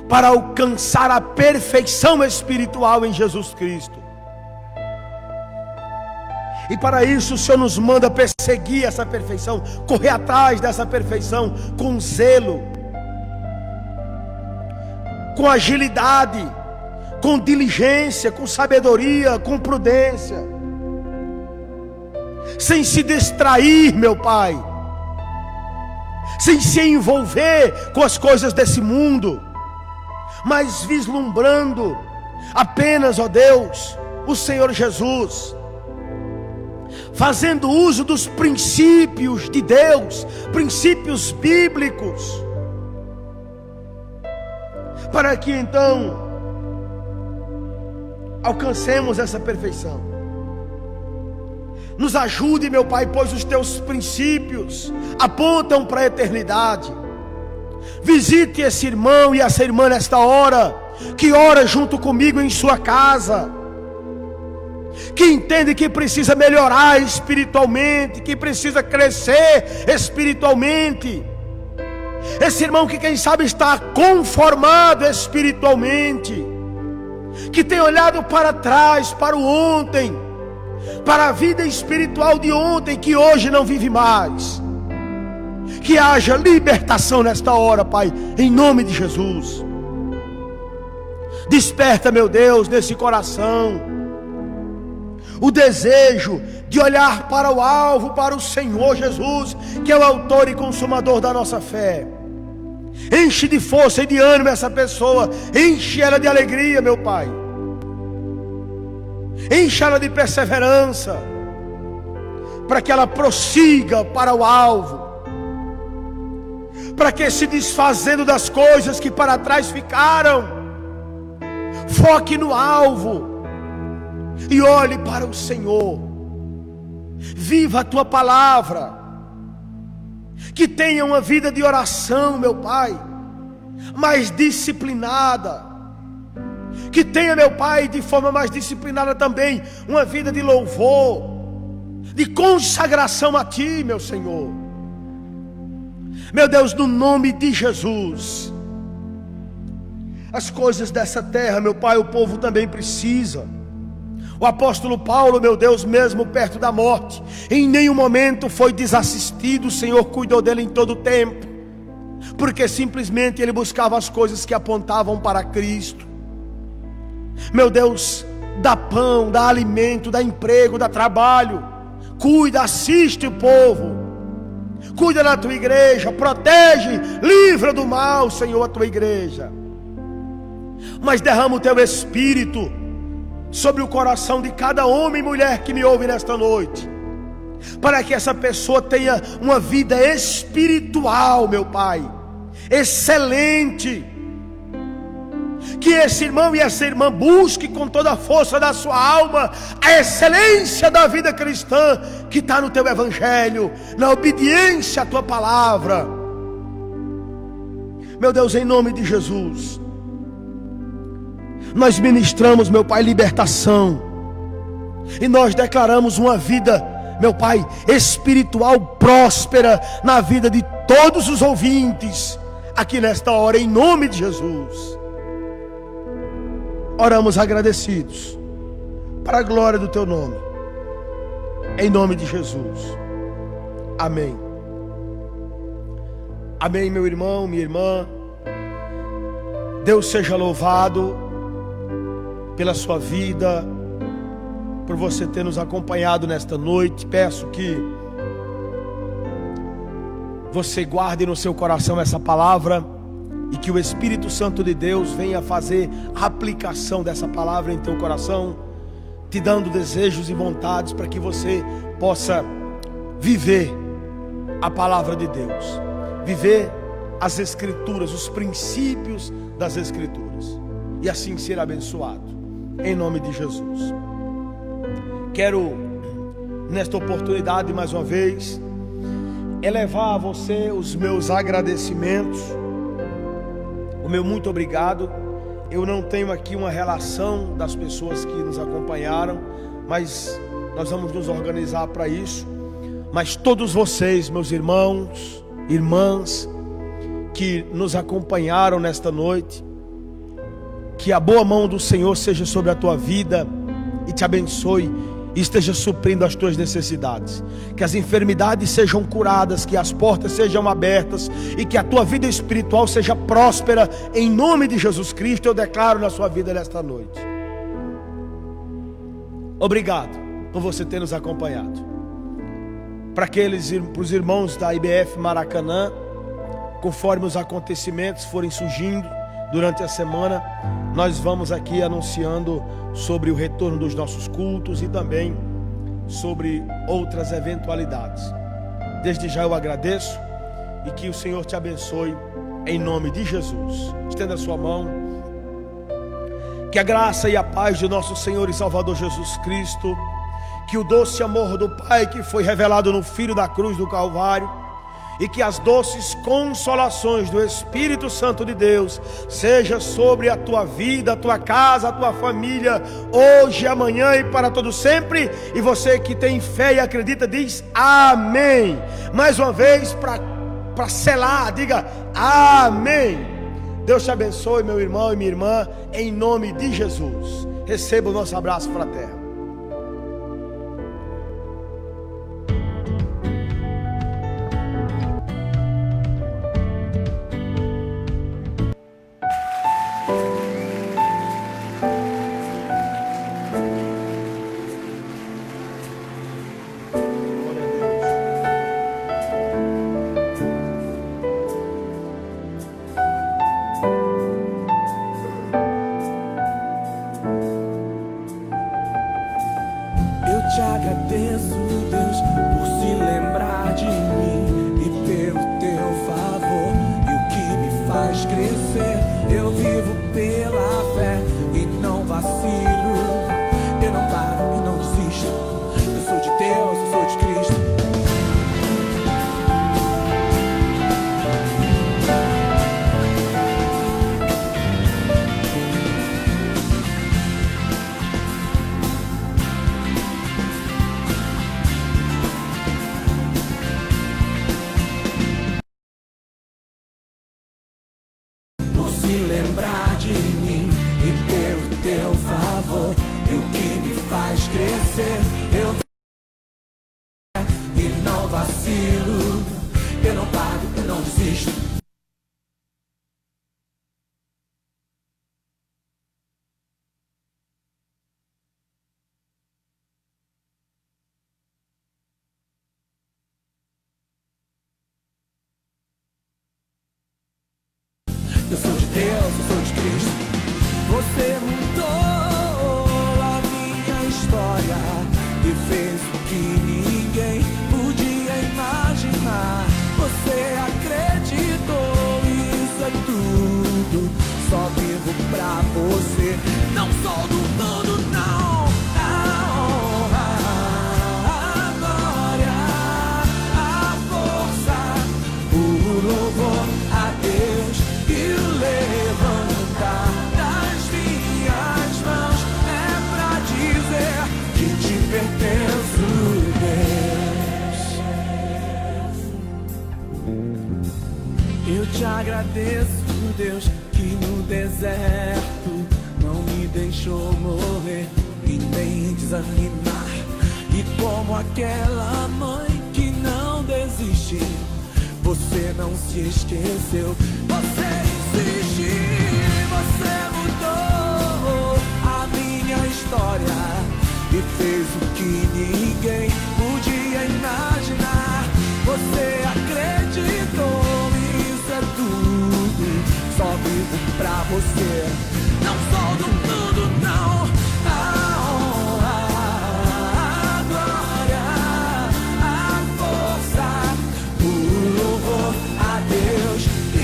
para alcançar a perfeição espiritual em Jesus Cristo. E para isso o Senhor nos manda perseguir essa perfeição, correr atrás dessa perfeição com zelo, com agilidade, com diligência, com sabedoria, com prudência, sem se distrair, meu Pai, sem se envolver com as coisas desse mundo, mas vislumbrando apenas, ó Deus, o Senhor Jesus, fazendo uso dos princípios de Deus, princípios bíblicos, para que então alcancemos essa perfeição. Nos ajude, meu Pai, pois os teus princípios apontam para a eternidade. Visite esse irmão e essa irmã nesta hora, que ora junto comigo em sua casa, que entende que precisa melhorar espiritualmente, que precisa crescer espiritualmente. Esse irmão que quem sabe está conformado espiritualmente, que tem olhado para trás, para o ontem, para a vida espiritual de ontem, que hoje não vive mais. Que haja libertação nesta hora, Pai, em nome de Jesus. Desperta, meu Deus, nesse coração o desejo de olhar para o alvo, para o Senhor Jesus, que é o autor e consumador da nossa fé. Enche de força e de ânimo essa pessoa, enche ela de alegria, meu Pai. Enche ela de perseverança, para que ela prossiga para o alvo, para que, se desfazendo das coisas que para trás ficaram, foque no alvo e olhe para o Senhor. Viva a tua palavra, que tenha uma vida de oração, meu Pai, mais disciplinada, que tenha, meu Pai, de forma mais disciplinada também, uma vida de louvor, de consagração a Ti, meu Senhor. Meu Deus, no nome de Jesus, as coisas dessa terra, meu Pai, o povo também precisa. O apóstolo Paulo, meu Deus, mesmo perto da morte, em nenhum momento foi desassistido. O Senhor cuidou dele em todo o tempo, porque simplesmente ele buscava as coisas que apontavam para Cristo. Meu Deus, dá pão, dá alimento, dá emprego, dá trabalho. Cuida, assiste o povo. Cuida da tua igreja, protege, livra do mal, Senhor, a tua igreja. Mas derrama o teu Espírito sobre o coração de cada homem e mulher que me ouve nesta noite, para que essa pessoa tenha uma vida espiritual, meu Pai, excelente. Que esse irmão e essa irmã busque com toda a força da sua alma a excelência da vida cristã que está no teu evangelho, na obediência à tua palavra. Meu Deus, em nome de Jesus, nós ministramos, meu Pai, libertação, e nós declaramos uma vida, meu Pai, espiritual próspera na vida de todos os ouvintes aqui nesta hora, em nome de Jesus. Oramos agradecidos, para a glória do teu nome, em nome de Jesus. Amém. Amém, meu irmão, minha irmã. Deus seja louvado pela sua vida, por você ter nos acompanhado nesta noite. Peço que você guarde no seu coração essa palavra, e que o Espírito Santo de Deus venha fazer a aplicação dessa palavra em teu coração, te dando desejos e vontades para que você possa viver a palavra de Deus, viver as Escrituras, os princípios das Escrituras, e assim ser abençoado, em nome de Jesus. Quero, nesta oportunidade, mais uma vez, elevar a você os meus agradecimentos, o meu muito obrigado. Eu não tenho aqui uma relação das pessoas que nos acompanharam, mas nós vamos nos organizar para isso. Mas todos vocês, meus irmãos, irmãs, que nos acompanharam nesta noite, que a boa mão do Senhor seja sobre a tua vida e te abençoe e esteja suprindo as tuas necessidades, que as enfermidades sejam curadas, que as portas sejam abertas e que a tua vida espiritual seja próspera, em nome de Jesus Cristo. Eu declaro na sua vida nesta noite. Obrigado por você ter nos acompanhado. Para os irmãos da IBF Maracanã, conforme os acontecimentos forem surgindo durante a semana, nós vamos aqui anunciando sobre o retorno dos nossos cultos e também sobre outras eventualidades. Desde já eu agradeço e que o Senhor te abençoe em nome de Jesus. Estenda a sua mão. Que a graça e a paz de nosso Senhor e Salvador Jesus Cristo, que o doce amor do Pai que foi revelado no Filho da cruz do Calvário, e que as doces consolações do Espírito Santo de Deus seja sobre a tua vida, a tua casa, a tua família, hoje, amanhã e para todo sempre. E você que tem fé e acredita, diz amém. Mais uma vez, para selar, diga amém. Deus te abençoe, meu irmão e minha irmã, em nome de Jesus. Receba o nosso abraço fraterno. Te agradeço, Deus, por se lembrar de mim e pelo teu favor, e o que me faz crescer. Eu vivo pela fé e não vacilo, eu não paro e não desisto. Eu sou de Deus, eu sou de Cristo. Se lembrar de mim e pelo teu favor, e o que me faz crescer. Eu e não vacilo, eu não paro, eu não desisto. Eu sou de Deus, eu sou de Cristo. Você mudou a minha história e fez o que ninguém podia imaginar. Você acreditou, isso é tudo. Só vivo pra você. Não sou do mundo, não. A honra, a glória, a força, o louvor a Deus. Levantar das minhas mãos é pra dizer que te pertenço, Deus. Eu te agradeço, Deus, que no deserto não me deixou morrer e nem desanimar. E como aquela mãe que não desiste, você não se esqueceu. Você insiste, você mudou a minha história e fez o que ninguém podia imaginar. Você acreditou, isso é tudo. Só vivo pra você. Não sou do mundo, não. A honra, a glória, a força, o louvor a Deus e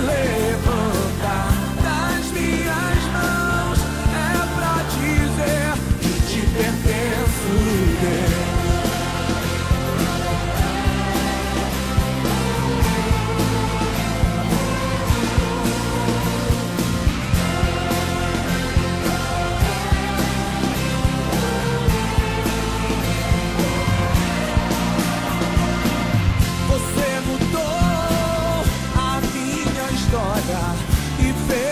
levantar das minhas mãos é pra dizer que te pertenço, Deus. Você mudou a minha história e fez